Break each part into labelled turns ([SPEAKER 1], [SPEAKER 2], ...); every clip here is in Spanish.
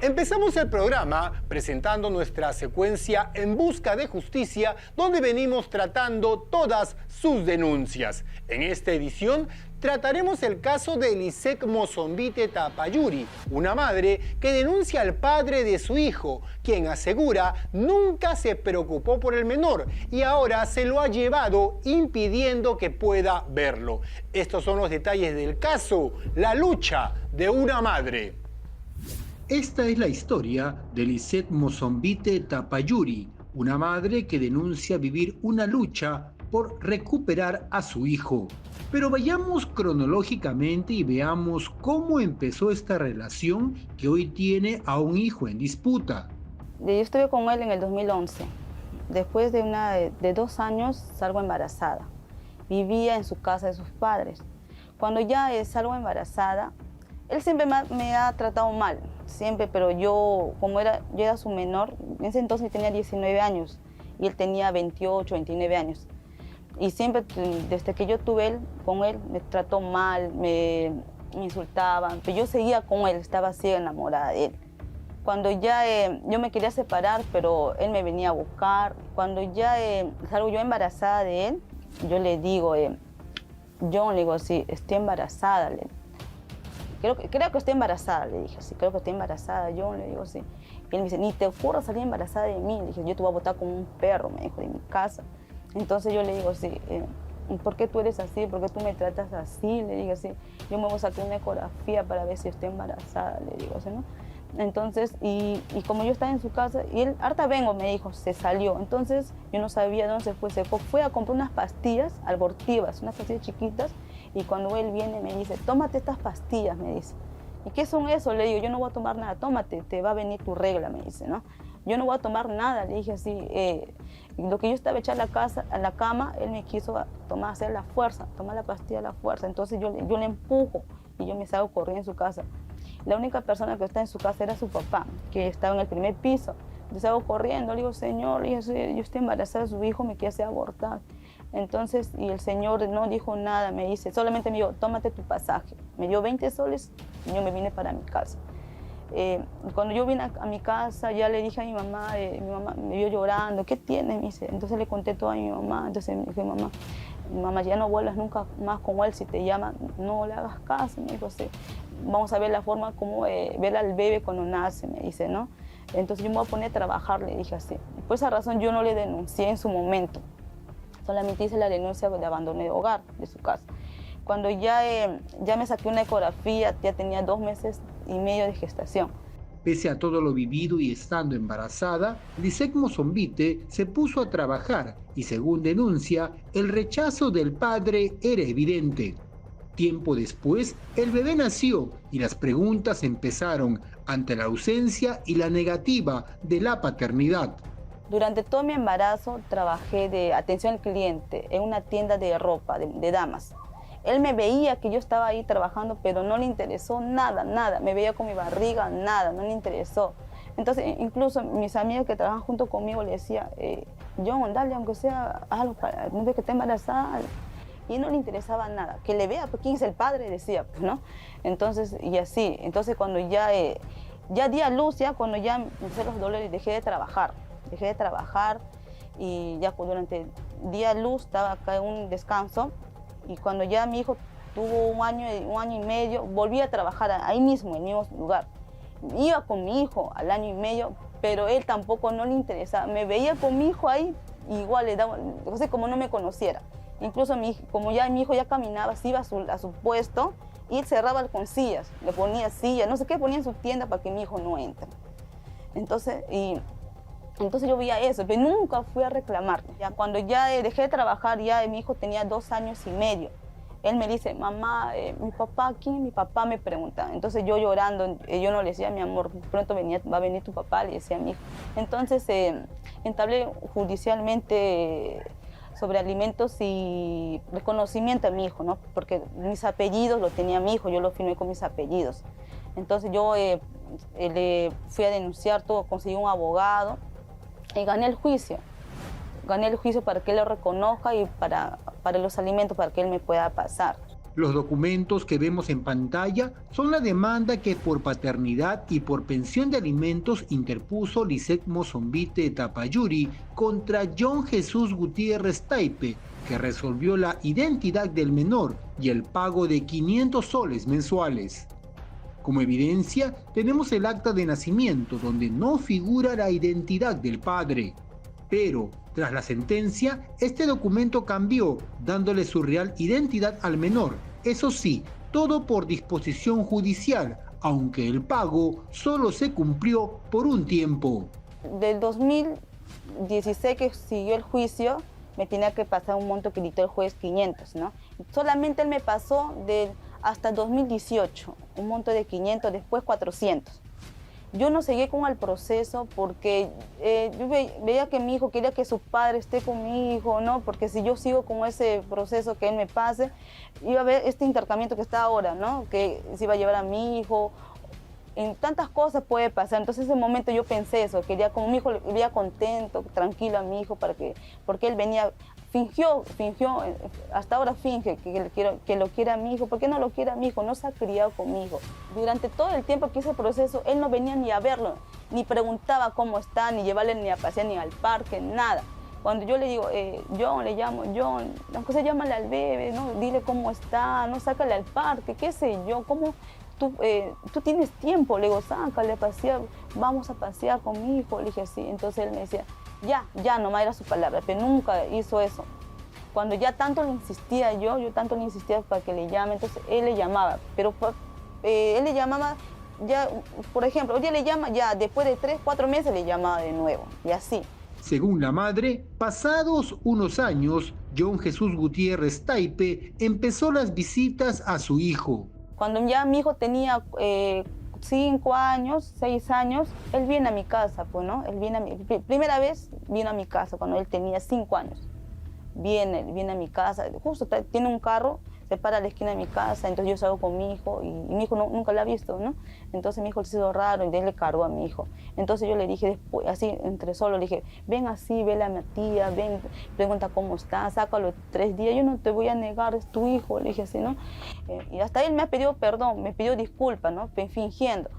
[SPEAKER 1] Empezamos el programa presentando nuestra secuencia En Busca de Justicia, donde venimos tratando todas sus denuncias. En esta edición trataremos el caso de Lisek Mozombite Tapayuri, una madre que denuncia al padre de su hijo, quien asegura nunca se preocupó por el menor y ahora se lo ha llevado impidiendo que pueda verlo. Estos son los detalles del caso, la lucha de una madre.
[SPEAKER 2] Esta es la historia de Lisek Mozombite Tapayuri, una madre que denuncia vivir una lucha por recuperar a su hijo. Pero vayamos cronológicamente y veamos cómo empezó esta relación que hoy tiene a un hijo en disputa.
[SPEAKER 3] Yo estuve con él en el 2011. Después de 2 años salgo embarazada. Vivía en su casa de sus padres. Cuando ya salgo embarazada, él siempre me ha tratado mal, siempre, pero yo era su menor, en ese entonces tenía 19 años y él tenía 28, 29 años. Y siempre, desde que yo tuve con él, me trató mal, me insultaba, pero yo seguía con él, estaba así enamorada de él. Cuando ya yo me quería separar, pero él me venía a buscar. Cuando ya salgo yo embarazada de él, yo le digo, John, le digo, sí, estoy embarazada. Creo que estoy embarazada, le dije, sí, creo que estoy embarazada, yo le digo, sí. Y él me dice, ni te ocurra salir embarazada de mí. Le dije, yo te voy a botar como un perro, me dijo, de mi casa. Entonces yo le digo, sí, ¿por qué tú eres así? ¿Por qué tú me tratas así? Le digo, sí, yo me voy a sacar una ecografía para ver si estoy embarazada, le digo, ¿sí, no? Entonces, y como yo estaba en su casa, y él, harta vengo, me dijo, se salió. Entonces yo no sabía dónde se fue a comprar unas pastillas abortivas, unas pastillas chiquitas. Y cuando él viene me dice, tómate estas pastillas, me dice. ¿Y qué son eso? Le digo, yo no voy a tomar nada, tómate, te va a venir tu regla, me dice, ¿no? Yo no voy a tomar nada, le dije así. Lo que yo estaba echada a la cama, él me quiso hacer la fuerza, tomar la pastilla a la fuerza. Entonces yo le empujo y yo me salgo corriendo en su casa. La única persona que está en su casa era su papá, que estaba en el primer piso. Yo salgo corriendo, le digo, señor, yo estoy embarazada, su hijo me quiere hacer abortar. Entonces, y el señor no dijo nada, me dice, solamente me dijo, tómate tu pasaje. Me dio 20 soles y yo me vine para mi casa. Cuando yo vine a mi casa, ya le dije a mi mamá me vio llorando, ¿qué tienes? Me dice. Entonces le conté todo a mi mamá, entonces me dijo, mamá, ya no vuelvas nunca más con él, si te llama, no le hagas caso, me dijo, sí. Vamos a ver la forma como ver al bebé cuando nace, me dice, ¿no? Entonces yo me voy a poner a trabajar, le dije así. Por esa razón yo no le denuncié en su momento. Solamente hice la denuncia de abandono de hogar de su casa. Cuando ya me saqué una ecografía, ya tenía 2 meses y medio de gestación.
[SPEAKER 2] Pese a todo lo vivido y estando embarazada, Lisek Mozombite se puso a trabajar y, según denuncia, el rechazo del padre era evidente. Tiempo después, el bebé nació y las preguntas empezaron ante la ausencia y la negativa de la paternidad.
[SPEAKER 3] Durante todo mi embarazo trabajé de atención al cliente en una tienda de ropa, de damas. Él me veía que yo estaba ahí trabajando, pero no le interesó nada, nada. Me veía con mi barriga, nada, no le interesó. Entonces, incluso mis amigos que trabajan junto conmigo le decían, John, dale, aunque sea algo, no ve que está embarazada. Y no le interesaba nada. Que le vea, pues, quién es el padre, decía, pues, ¿no? Entonces, y así. Entonces, cuando ya di a luz, cuando ya empecé los dolores, dejé de trabajar y ya durante el día luz estaba acá en un descanso y cuando ya mi hijo tuvo un año y medio, volví a trabajar ahí mismo, en el mismo lugar. Iba con mi hijo al año y medio, pero él tampoco no le interesaba. Me veía con mi hijo ahí, igual le daba, no sé, como no me conociera. Incluso como ya mi hijo ya caminaba, se iba a su puesto y él cerraba con sillas, le ponía sillas, no sé qué ponía en su tienda para que mi hijo no entre. Entonces yo veía eso, pero nunca fui a reclamar. Ya cuando ya dejé de trabajar, ya mi hijo tenía 2 años y medio. Él me dice, mamá, mi papá, ¿quién es mi papá? Me pregunta. Entonces yo llorando, yo no le decía, mi amor, pronto va a venir tu papá, le decía a mi hijo. Entonces entablé judicialmente sobre alimentos y reconocimiento a mi hijo, ¿no? Porque mis apellidos los tenía mi hijo, yo lo firmé con mis apellidos. Entonces yo le fui a denunciar todo, conseguí un abogado y gané el juicio. Gané el juicio para que él lo reconozca y para los alimentos, para que él me pueda pasar.
[SPEAKER 2] Los documentos que vemos en pantalla son la demanda que por paternidad y por pensión de alimentos interpuso Lisette Mozombite Tapayuri contra John Jesús Gutiérrez Taipe, que resolvió la identidad del menor y el pago de 500 soles mensuales. Como evidencia, tenemos el acta de nacimiento donde no figura la identidad del padre. Pero, tras la sentencia, este documento cambió, dándole su real identidad al menor. Eso sí, todo por disposición judicial, aunque el pago solo se cumplió por un tiempo.
[SPEAKER 3] Del 2016 que siguió el juicio, me tenía que pasar un monto que dictó el juez 500, ¿no? Solamente él me pasó hasta 2018, un monto de 500, después 400. Yo no seguí con el proceso porque yo veía que mi hijo quería que su padre esté con mi hijo, ¿no? Porque si yo sigo con ese proceso que él me pase, iba a haber este intercambio que está ahora, ¿no? Que se iba a llevar a mi hijo. En tantas cosas puede pasar. Entonces en ese momento yo pensé eso, quería como mi hijo, le veía contento, tranquilo a mi hijo, porque él venía, fingió, hasta ahora finge que lo quiere a mi hijo. ¿Por qué no lo quiere a mi hijo? No se ha criado con mi hijo. Durante todo el tiempo que hice el proceso, él no venía ni a verlo, ni preguntaba cómo está, ni llevarle ni a pasear, ni al parque, nada. Cuando yo le digo, John, le llamo John, aunque se llámale al bebé, ¿no? Dile cómo está, no, sácale al parque, qué sé yo, cómo... Tú tienes tiempo, le digo, sácale a pasear, vamos a pasear con mi hijo, le dije así. Entonces él me decía, ya, nomás era su palabra, pero nunca hizo eso. Cuando ya tanto le insistía yo tanto le insistía para que le llame, entonces él le llamaba, pero él le llamaba, ya, por ejemplo, oye, le llama, ya después de 3, 4 meses le llamaba de nuevo, y así.
[SPEAKER 2] Según la madre, pasados unos años, John Jesús Gutiérrez Taipe empezó las visitas a su hijo.
[SPEAKER 3] Cuando ya mi hijo tenía 5 años, 6 años, él viene a mi casa, pues, ¿no? Primera vez vino a mi casa cuando él tenía 5 años. Viene a mi casa, justo tiene un carro, se para a la esquina de mi casa, entonces yo salgo con mi hijo y mi hijo nunca la ha visto, ¿no? Entonces mi hijo le hizo raro y él le cargó a mi hijo. Entonces yo le dije después, así entre solo, le dije, ven así, vele a mi tía, ven, pregunta cómo está, sácalo 3 días, yo no te voy a negar, es tu hijo, le dije así, ¿no? Y hasta él me ha pedido perdón, me pidió disculpas, ¿no? Fingiendo.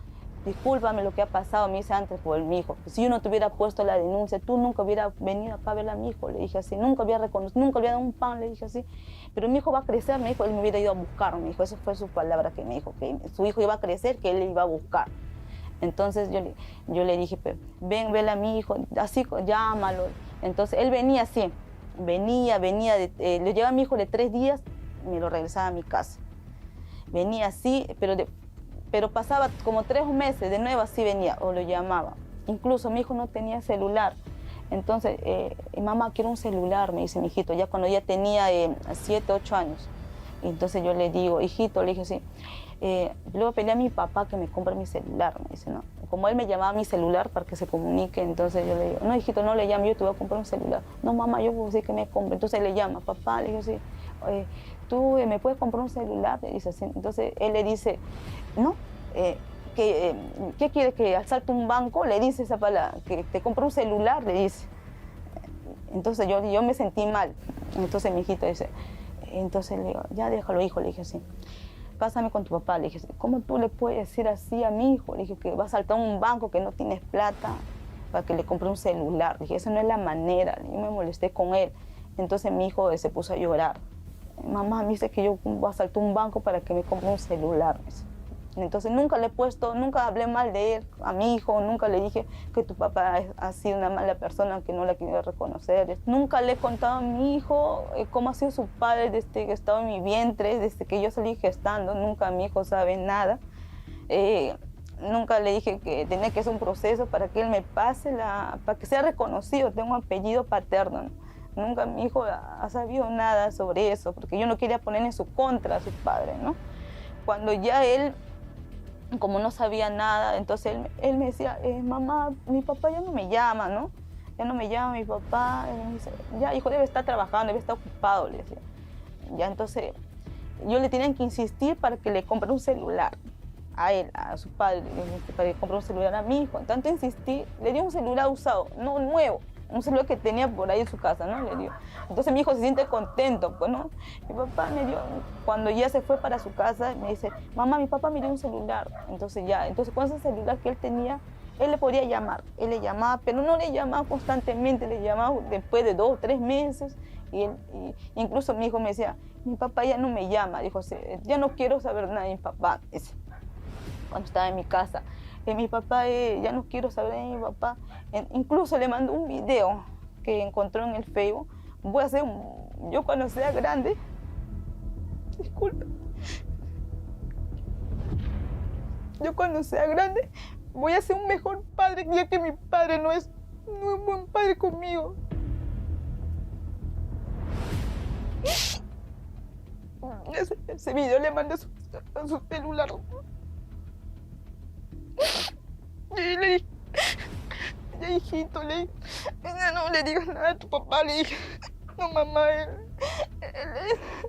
[SPEAKER 3] Discúlpame lo que ha pasado, me dice antes por mi hijo. Si yo no te hubiera puesto la denuncia, tú nunca hubieras venido acá a ver a mi hijo, le dije así. Nunca hubiera reconocido, nunca le hubiera dado un pan, le dije así. Pero mi hijo va a crecer, me dijo, él me hubiera ido a buscar, me dijo. Esa fue su palabra que me dijo, que su hijo iba a crecer, que él le iba a buscar. Entonces yo le dije, ven, vele a mi hijo, así, llámalo. Entonces él venía así, venía, le llevaba a mi hijo de 3 días, me lo regresaba a mi casa. Venía así, pero pasaba como 3 meses, de nuevo así venía, o lo llamaba. Incluso mi hijo no tenía celular. Entonces, mamá, quiero un celular, me dice mi hijito, ya cuando ya tenía 7, 8 años. Entonces yo le digo, hijito, le dije así, le voy a pedir a mi papá que me compre mi celular, me dice, ¿no? Como él me llamaba a mi celular para que se comunique, entonces yo le digo, no, hijito, no le llame, yo te voy a comprar un celular. No, mamá, yo voy a decir que me compre. Entonces le llama, papá, le digo así, ¿tú me puedes comprar un celular? Le dice así. Entonces él le dice, no, ¿qué quiere? ¿Que asalte un banco? Le dice esa palabra, que te compre un celular, le dice. Entonces yo me sentí mal. Entonces mi hijito dice, entonces le digo, ya déjalo, hijo, le dije así. Cásame con tu papá, le dije, ¿cómo tú le puedes decir así a mi hijo? Le dije que va a saltar un banco, que no tienes plata para que le compre un celular. Le dije, esa no es la manera. Yo me molesté con él. Entonces mi hijo se puso a llorar. Mamá me dice que yo voy a saltar un banco para que me compre un celular. Entonces nunca nunca hablé mal de él a mi hijo, nunca le dije que tu papá ha sido una mala persona que no la quiero reconocer. Nunca le he contado a mi hijo cómo ha sido su padre desde que estaba en mi vientre, desde que yo salí gestando. Nunca mi hijo sabe nada. Nunca le dije que tenía que hacer un proceso para que él me pase, para que sea reconocido. Tengo un apellido paterno, ¿no? Nunca mi hijo ha sabido nada sobre eso, porque yo no quería poner en su contra a su padre, ¿no? Cuando ya él, como no sabía nada, entonces él me decía, mamá, mi papá ya no me llama, ¿no? Ya no me llama mi papá. Él me dice, ya, hijo, debe estar trabajando, debe estar ocupado, le decía. Ya, entonces yo le tenía que insistir para que le compre un celular a él, a su padre, para que compre un celular a mi hijo. En tanto insistí, le di un celular usado, no nuevo, un celular que tenía por ahí en su casa, ¿no? Le digo. Entonces mi hijo se siente contento, pues, ¿no? Mi papá me dio, cuando ya se fue para su casa, me dice, mamá, mi papá me dio un celular. Entonces con ese celular que él tenía, él le podía llamar. Él le llamaba, pero no le llamaba constantemente, le llamaba después de 2 o 3 meses. Y incluso mi hijo me decía, mi papá ya no me llama, dijo, ya no quiero saber nada de mi papá, dice, cuando estaba en mi casa. Mi papá, ya no quiero saber de mi papá. Incluso le mandó un video que encontró en el Facebook. Voy a hacer, yo cuando sea grande, disculpe, yo cuando sea grande voy a ser un mejor padre, ya que mi padre no es buen padre conmigo. Ese video le mandé a su celular. Y le dije, ya hijito, le dije, no le digas nada a tu papá, le dije, no mamá, él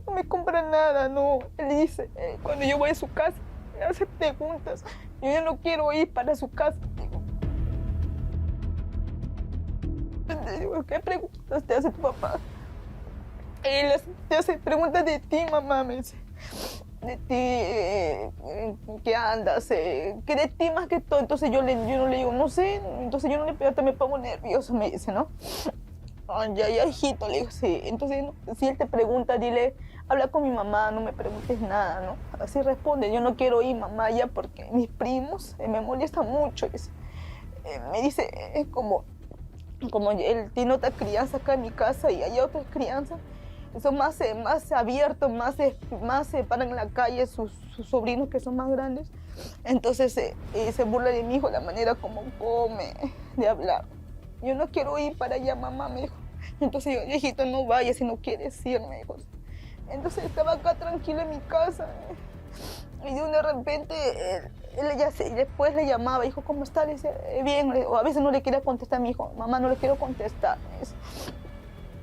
[SPEAKER 3] no me compra nada, no. Él dice, cuando yo voy a su casa, me hace preguntas, yo ya no quiero ir para su casa. Le digo, ¿qué preguntas te hace tu papá? Él te hace preguntas de ti, mamá, me dice. De ti, ¿qué andas? ¿Qué de ti más que todo? Entonces yo no le digo, no sé. Entonces yo no le pido, me pongo nervioso, me dice, ¿no? Oh, ya, hijito, le digo, sí. Entonces, ¿no? Si él te pregunta, dile, habla con mi mamá, no me preguntes nada, ¿no? Así responde, yo no quiero ir, mamá, ya, porque mis primos me molestan mucho. Me dice, es como él tiene otra crianza acá en mi casa y hay otras crianzas. Son más abiertos, más se paran en la calle sus sobrinos que son más grandes. Entonces se burla de mi hijo, la manera como come, de hablar. Yo no quiero ir para allá, mamá, me dijo. Entonces yo, hijito, no vayas si no quieres ir, me dijo. Entonces estaba acá tranquilo en mi casa. Y de repente, después le llamaba, hijo, ¿cómo está? Le decía, bien, o a veces no le quería contestar a mi hijo, mamá, no le quiero contestar.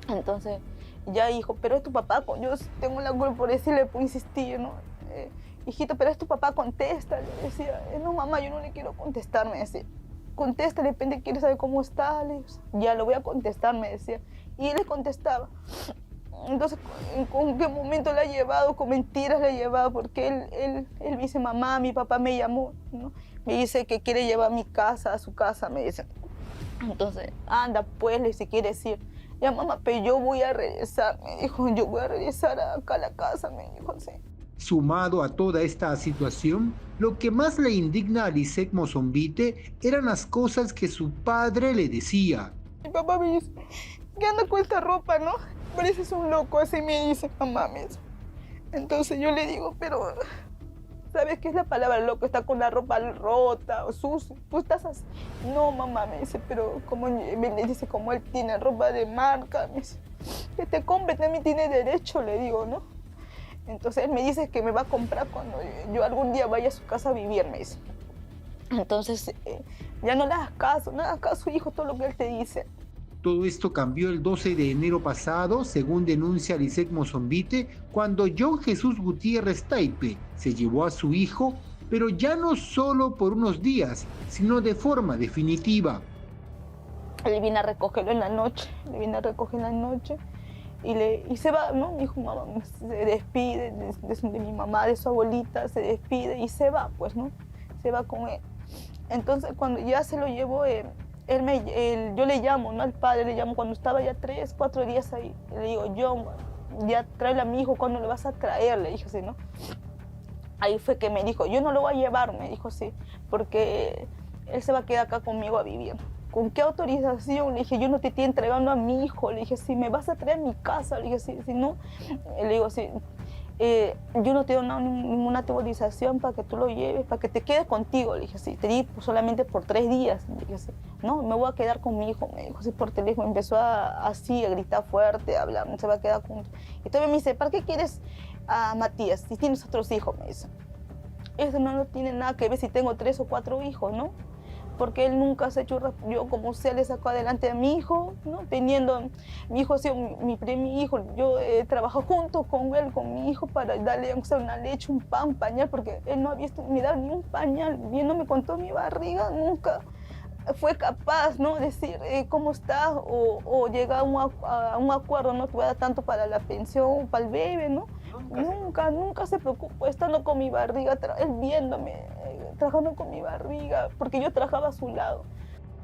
[SPEAKER 3] Entonces, ya, hijo, pero es tu papá, yo tengo la culpa por decirle, por insistir, ¿no? Hijito, pero es tu papá, contesta, le decía. No, mamá, yo no le quiero contestar, me decía. Contesta, de repente quiere saber cómo está, le decía. Ya, lo voy a contestar, me decía. Y él le contestaba. Entonces, ¿con qué momento le ha llevado? Con mentiras le ha llevado, porque él me dice, mamá, mi papá me llamó, ¿no? Me dice que quiere llevar mi casa, a su casa, me dice. Entonces, anda, pues, si quieres ir. Ya, mamá, pero yo voy a regresar, me dijo, yo voy a regresar acá a la casa, me dijo, sí.
[SPEAKER 2] Sumado a toda esta situación, lo que más le indigna a Lisette Mozonvite eran las cosas que su padre le decía.
[SPEAKER 3] Mi papá me dice, ¿qué anda con esta ropa, no? Pareces un loco, así me dice, mamá, me dice. Entonces yo le digo, pero, ¿sabes qué es la palabra loco? Está con la ropa rota o sucia. Tú estás así. No, mamá, me dice, pero como me dice, como él tiene ropa de marca, me dice, que te compre, también tiene derecho, le digo, ¿no? Entonces él me dice que me va a comprar cuando yo algún día vaya a su casa a vivir, me dice. Entonces, ya no le hagas caso, no le hagas caso, hijo, todo lo que él te dice.
[SPEAKER 2] Todo esto cambió el 12 de enero pasado, según denuncia Lisette Mozonvite, cuando John Jesús Gutiérrez Taipe se llevó a su hijo, pero ya no solo por unos días, sino de forma definitiva.
[SPEAKER 3] Él viene a recogerlo en la noche, y se va, ¿no? Mi hijo, mamá, se despide de mi mamá, de su abuelita, se despide y se va, pues, ¿no? Se va con él. Entonces, cuando ya se lo llevó, yo le llamo, ¿no? Al padre le llamo cuando estaba ya 3, 4 días ahí. Le digo, John, ya tráele a mi hijo, ¿cuándo le vas a traer? Le dije así, ¿no? Ahí fue que me dijo, yo no lo voy a llevar, me dijo así, porque él se va a quedar acá conmigo a vivir. ¿Con qué autorización? Le dije, yo no te estoy entregando a mi hijo. Le dije, si me vas a traer a mi casa. Le dije, si no, le digo, yo no te doy ninguna autorización para que tú lo lleves, para que te quedes contigo. Le dije, sí, te di solamente por 3 días. Le dije, sí, no, me voy a quedar con mi hijo. Me dijo, sí, por teléfono. Empezó así a gritar fuerte, a hablar, se va a quedar con... Entonces me dice, ¿para qué quieres a Matías si tienes otros hijos? Me dice, eso no tiene nada que ver si tengo 3 o 4 hijos, ¿no? Porque él nunca se ha hecho, yo como sea le sacó adelante a mi hijo, ¿no? Teniendo, mi hijo ha sido mi primer hijo, yo trabajo junto con él, con mi hijo, para darle, aunque sea una leche, un pan, un pañal, porque él no ha visto ni dar ni un pañal, bien no me contó mi barriga, nunca fue capaz, ¿no?, decir cómo estás o llegar a un acuerdo, ¿no?, que va a dar tanto para la pensión, para el bebé, ¿no? Nunca se preocupó, estando con mi barriga, él viéndome, trabajando con mi barriga, porque yo trabajaba a su lado.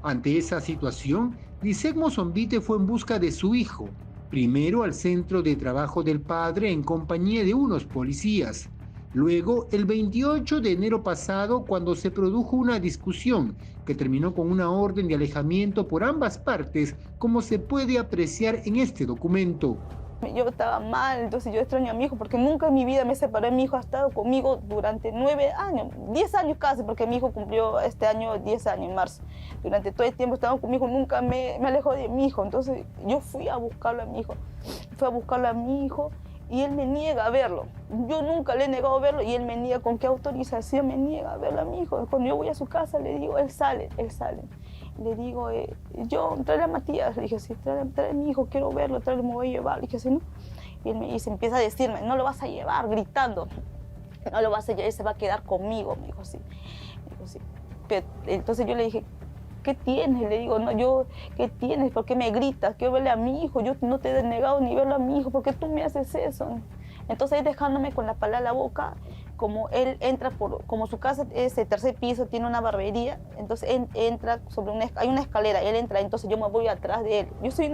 [SPEAKER 2] Ante esa situación, Lisette Mozonvite fue en busca de su hijo, primero al centro de trabajo del padre en compañía de unos policías. Luego, el 28 de enero pasado, cuando se produjo una discusión que terminó con una orden de alejamiento por ambas partes, como se puede apreciar en este documento.
[SPEAKER 3] Yo estaba mal, entonces yo extraño a mi hijo porque nunca en mi vida me separé. Mi hijo ha estado conmigo durante 9 años, 10 años casi, porque mi hijo cumplió este año 10 años, en marzo. Durante todo el tiempo estaba conmigo, nunca me alejó de mi hijo. Entonces yo fui a buscarlo a mi hijo, y él me niega a verlo. Yo nunca le he negado a verlo y él me niega. ¿Con qué autorización me niega a verlo a mi hijo? Cuando yo voy a su casa le digo, él sale. Le digo, tráele a Matías. Le dije, sí, tráele a mi hijo, quiero verlo, tráele, me voy a llevar. Le dije, sí, ¿no? Y él me dice, empieza a decirme, no lo vas a llevar, gritando. No lo vas a llevar, él se va a quedar conmigo. Me dijo, sí. Pero, entonces yo le dije, ¿qué tienes? Le digo, no, ¿qué tienes? ¿Por qué me gritas? Quiero verle a mi hijo, yo no te he negado ni verlo a mi hijo, ¿por qué tú me haces eso? Entonces, él dejándome con la palabra en la boca, como él entra como su casa es el tercer piso, tiene una barbería, entonces él entra hay una escalera, él entra, entonces yo me voy atrás de él. Yo soy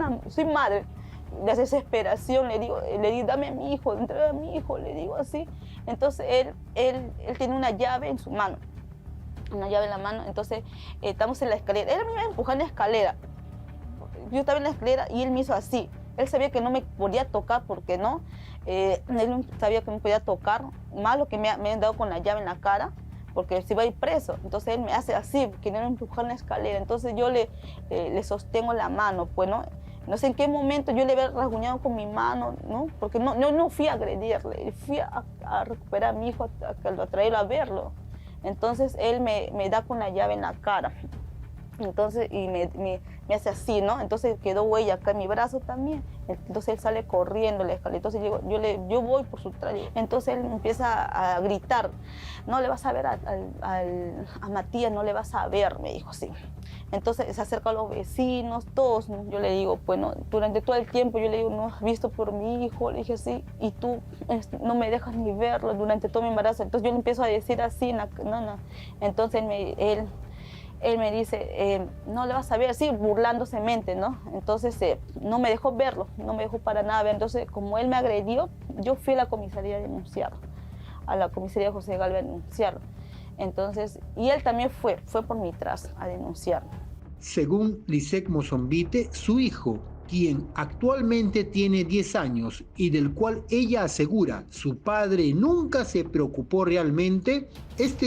[SPEAKER 3] madre de desesperación, le digo, dame a mi hijo, entrega a mi hijo, le digo así. Entonces él tiene una llave en su mano, una llave en la mano, entonces estamos en la escalera, él me iba a empujar en la escalera, yo estaba en la escalera y él me hizo así. Él sabía que no me podía tocar, porque no, él sabía que no me podía tocar, más lo que me han dado con la llave en la cara, porque se iba a ir preso. Entonces él me hace así, queriendo empujar en la escalera, entonces yo le sostengo la mano, pues, ¿no? No sé en qué momento yo le había rasguñado con mi mano, ¿no? Porque no fui a agredirle, fui a recuperar a mi hijo, a traerlo a verlo. Entonces él me da con la llave en la cara. Entonces, y me hace así, ¿no? Entonces quedó huella acá en mi brazo también. Entonces él sale corriendo la escalera. Entonces yo voy por su traje. Entonces él empieza a gritar, no le vas a ver a Matías, no le vas a ver, me dijo así. Entonces se acerca a los vecinos, todos, ¿no? Yo le digo, bueno, durante todo el tiempo yo le digo, no has visto por mi hijo, le dije así, y tú no me dejas ni verlo durante todo mi embarazo. Entonces yo le empiezo a decir así, no. Entonces él me dice, no le vas a ver, así burlándose mente, ¿no? Entonces no me dejó verlo, no me dejó para nada ver. Entonces, como él me agredió, yo fui a la comisaría a denunciarlo, a la comisaría José Galvez a denunciarlo. Entonces, y él también fue por mi tras a denunciarlo.
[SPEAKER 2] Según Lisette Mozonvite, su hijo, quien actualmente tiene 10 años y del cual ella asegura su padre nunca se preocupó realmente,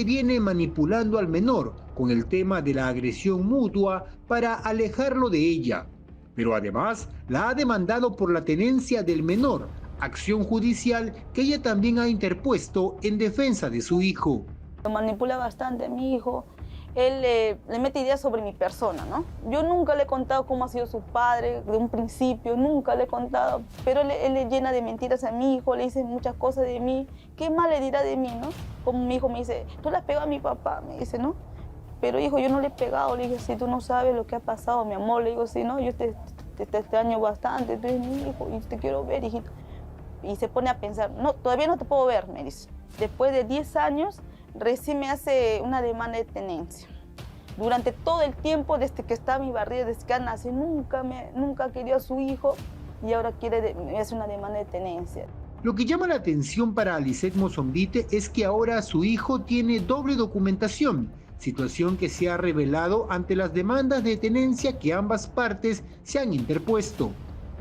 [SPEAKER 2] viene manipulando al menor con el tema de la agresión mutua para alejarlo de ella. Pero además la ha demandado por la tenencia del menor, acción judicial que ella también ha interpuesto en defensa de su hijo.
[SPEAKER 3] Lo manipula bastante a mi hijo. Él le mete ideas sobre mi persona, ¿no? Yo nunca le he contado cómo ha sido su padre de un principio, nunca le he contado, pero él le llena de mentiras a mi hijo, le dice muchas cosas de mí. ¿Qué más le dirá de mí, no? Como mi hijo me dice, tú le has pegado a mi papá, me dice, ¿no? Pero hijo, yo no le he pegado, le dije, si tú no sabes lo que ha pasado, mi amor, le digo, sí, no, yo te extraño bastante, tú eres mi hijo y te quiero ver, hijito. Y se pone a pensar, no, todavía no te puedo ver, me dice. Después de 10 años, recién me hace una demanda de tenencia. Durante todo el tiempo, desde que está mi barriga, desde que nace, nunca quería a su hijo y ahora me hace una demanda de tenencia.
[SPEAKER 2] Lo que llama la atención para Lisette Mozonvite es que ahora su hijo tiene doble documentación, situación que se ha revelado ante las demandas de tenencia que ambas partes se han interpuesto.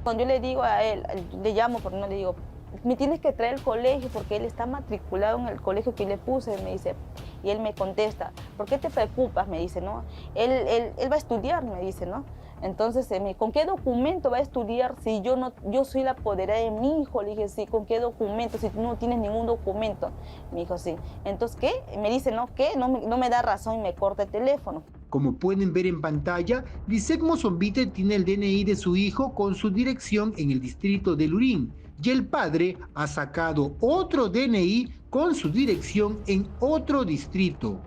[SPEAKER 3] Cuando yo le digo a él, le llamo, pero no le digo, me tienes que traer al colegio porque él está matriculado en el colegio que le puse, me dice. Y él me contesta, ¿por qué te preocupas? Me dice, ¿no? Él va a estudiar, me dice, ¿no? Entonces, ¿con qué documento va a estudiar si yo soy la apoderada de mi hijo? Le dije, sí, ¿con qué documento? Si tú no tienes ningún documento. Me dijo, sí. Entonces, ¿qué? Me dice, ¿no? ¿Qué? No me da razón y me corta el teléfono.
[SPEAKER 2] Como pueden ver en pantalla, Lisette Mozonvite tiene el DNI de su hijo con su dirección en el distrito de Lurín y el padre ha sacado otro DNI con su dirección en otro distrito.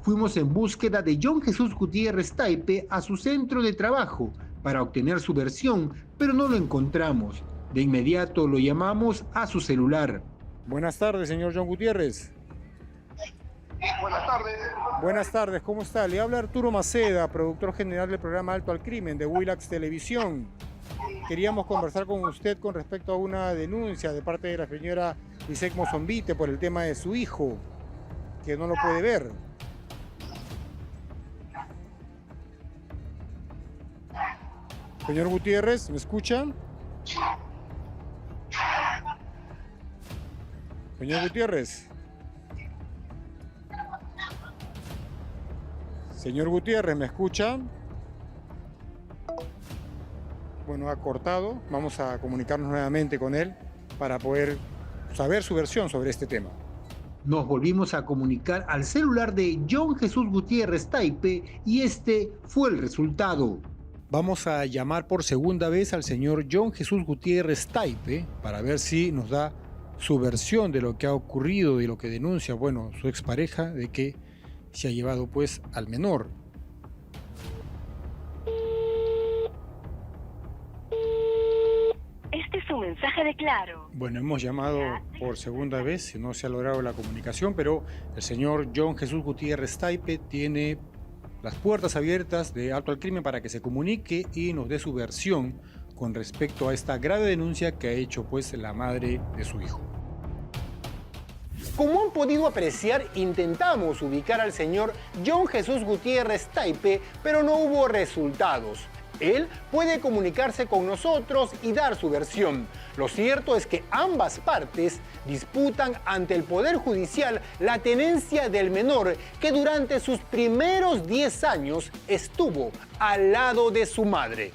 [SPEAKER 2] Fuimos en búsqueda de John Jesús Gutiérrez Taipe a su centro de trabajo para obtener su versión, pero no lo encontramos. De inmediato lo llamamos a su celular.
[SPEAKER 4] Buenas tardes, señor John Gutiérrez.
[SPEAKER 5] Buenas tardes.
[SPEAKER 4] Buenas tardes, ¿cómo está? Le habla Arturo Maceda, productor general del programa Alto al Crimen de Willax Televisión. Queríamos conversar con usted con respecto a una denuncia de parte de la señora Lisek Mozombite por el tema de su hijo, que no lo puede ver. Señor Gutiérrez, ¿me escucha? Señor Gutiérrez. Señor Gutiérrez, ¿me escucha? Bueno, ha cortado. Vamos a comunicarnos nuevamente con él para poder saber su versión sobre este tema.
[SPEAKER 2] Nos volvimos a comunicar al celular de John Jesús Gutiérrez Taipe y este fue el resultado.
[SPEAKER 4] Vamos a llamar por segunda vez al señor John Jesús Gutiérrez Taipe para ver si nos da su versión de lo que ha ocurrido y lo que denuncia, bueno, su expareja, de que se ha llevado pues al menor.
[SPEAKER 6] Este es un mensaje de Claro.
[SPEAKER 4] Bueno, hemos llamado por segunda vez y no se ha logrado la comunicación, pero el señor John Jesús Gutiérrez Taipe tiene las puertas abiertas de Alto al Crimen para que se comunique y nos dé su versión con respecto a esta grave denuncia que ha hecho pues la madre de su hijo.
[SPEAKER 1] Como han podido apreciar, intentamos ubicar al señor John Jesús Gutiérrez Taipe, pero no hubo resultados. Él puede comunicarse con nosotros y dar su versión. Lo cierto es que ambas partes disputan ante el Poder Judicial la tenencia del menor que durante sus primeros 10 años estuvo al lado de su madre.